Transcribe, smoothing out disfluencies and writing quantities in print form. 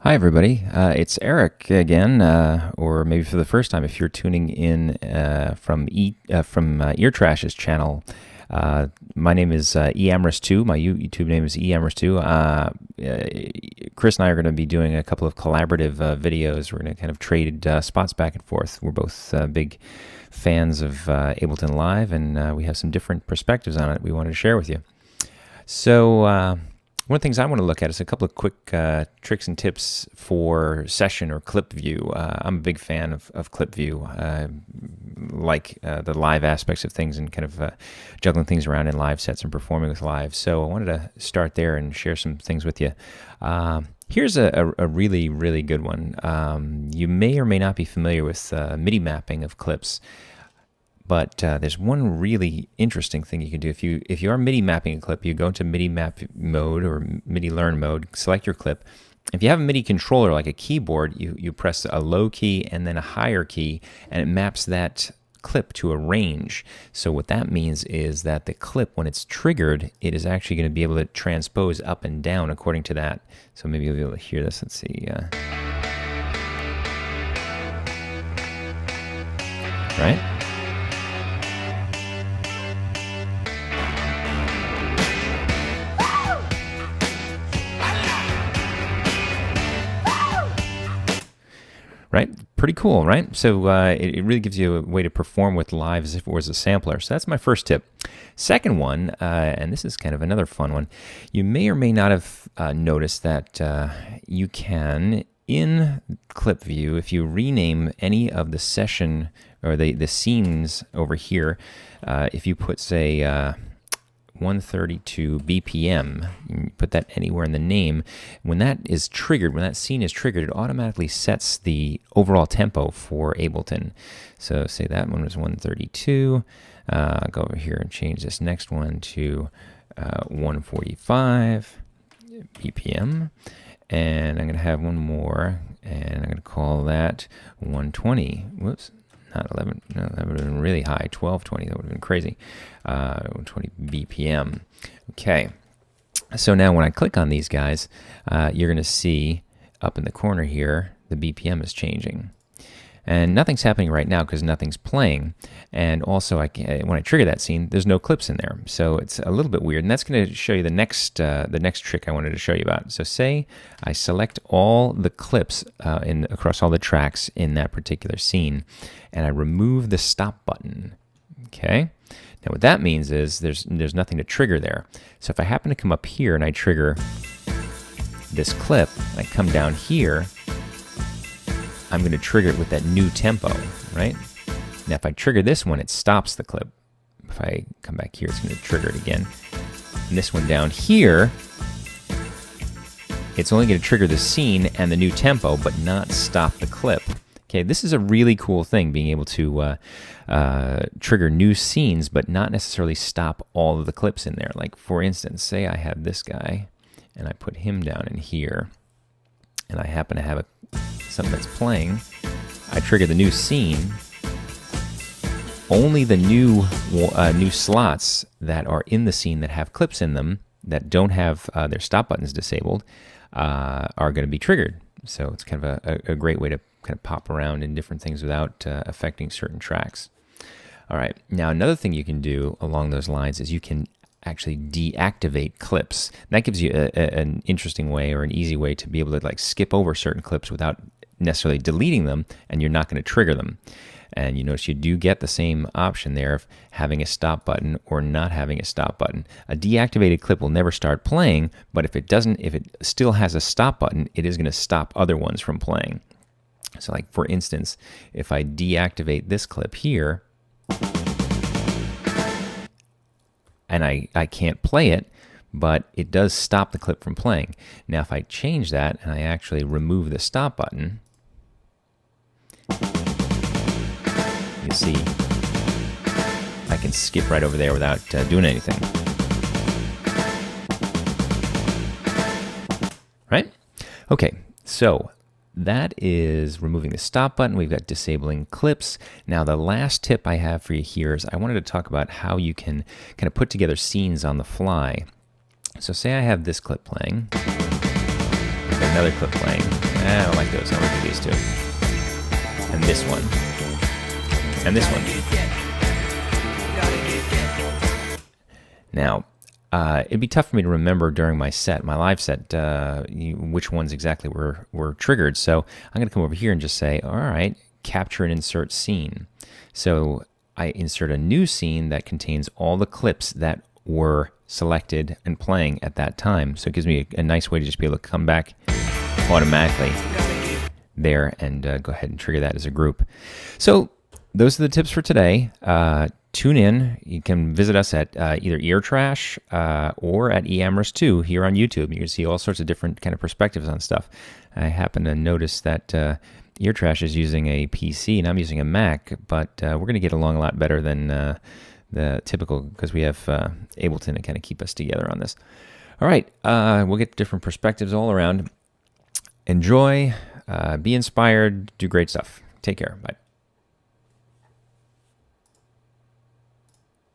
Hi, everybody. It's Eric again, or maybe for the first time if you're tuning in from eartrash's channel. My name is eAmorous2. My YouTube name is eAmorous2. Chris and I are going to be doing a couple of collaborative videos. We're going to kind of trade spots back and forth. We're both big fans of Ableton Live, and we have some different perspectives on it we wanted to share with you. So one of the things I want to look at is a couple of quick tricks and tips for session or clip view. I'm a big fan of clip view, like the live aspects of things and kind of juggling things around in live sets and performing with live. So I wanted to start there and share some things with you. Here's a really, really good one. You may or may not be familiar with MIDI mapping of clips. But there's one really interesting thing you can do. If you are MIDI mapping a clip, you go into MIDI map mode or MIDI learn mode, select your clip. If you have a MIDI controller like a keyboard, you press a low key and then a higher key, and it maps that clip to a range. So what that means is that the clip, when it's triggered, it is actually going to be able to transpose up and down according to that. So maybe you'll be able to hear this. Let's see. Right? Right? Pretty cool, right? So it really gives you a way to perform with live as if it was a sampler. So that's my first tip. Second one, and this is kind of another fun one, you may or may not have noticed that you can, in clip view, if you rename any of the session or the scenes over here, if you put, say, 132 BPM, you put that anywhere in the name, when that is triggered, when that scene is triggered, it automatically sets the overall tempo for Ableton. So say that one was 132, I'll go over here and change this next one to 145 BPM, and I'm going to have one more, and I'm going to call that 120. Whoops. Not 11, no, that would have been really high, 1220, that would have been crazy, 20 BPM. Okay, so now when I click on these guys, you're going to see up in the corner here, the BPM is changing. And nothing's happening right now because nothing's playing. And also, when I trigger that scene, there's no clips in there. So it's a little bit weird. And that's going to show you the next trick I wanted to show you about. So say I select all the clips across all the tracks in that particular scene, and I remove the stop button. Okay? Now what that means is there's nothing to trigger there. So if I happen to come up here and I trigger this clip, and I come down here, I'm going to trigger it with that new tempo, right? Now, if I trigger this one, it stops the clip. If I come back here, it's going to trigger it again. And this one down here, it's only going to trigger the scene and the new tempo, but not stop the clip. Okay, this is a really cool thing, being able to trigger new scenes, but not necessarily stop all of the clips in there. Like, for instance, say I have this guy, and I put him down in here, and I happen to have something that's playing. I trigger the new scene. Only the new slots that are in the scene that have clips in them, that don't have their stop buttons disabled, are going to be triggered. So it's kind of a great way to kind of pop around in different things without affecting certain tracks. All right, now another thing you can do along those lines is you can actually deactivate clips. That gives you an interesting way, or an easy way, to be able to like skip over certain clips without necessarily deleting them, and you're not going to trigger them. And you notice you do get the same option there of having a stop button or not having a stop button. A deactivated clip will never start playing, but if it still has a stop button, it is going to stop other ones from playing. So like, for instance, if I deactivate this clip here, and I can't play it, but it does stop the clip from playing. Now if I change that and I actually remove the stop button, you see I can skip right over there without doing anything. Right? Okay, so that is removing the stop button. We've got disabling clips. Now the last tip I have for you here is I wanted to talk about how you can kind of put together scenes on the fly. So say I have this clip playing. another clip playing. I don't like those. I'll look at these two. And this one. And this one. Now, it'd be tough for me to remember during my set, my live set, which ones exactly were triggered. So I'm going to come over here and just say, all right, capture and insert scene. So I insert a new scene that contains all the clips that were selected and playing at that time. So it gives me a nice way to just be able to come back automatically there and go ahead and trigger that as a group. So those are the tips for today. Tune in. You can visit us at either eartrash or at eAmorous2 here on YouTube. You can see all sorts of different kind of perspectives on stuff. I happen to notice that eartrash is using a PC and I'm using a Mac, but we're going to get along a lot better than the typical, because we have Ableton to kind of keep us together on this. All right, we'll get different perspectives all around. Enjoy, be inspired, do great stuff. Take care. Bye.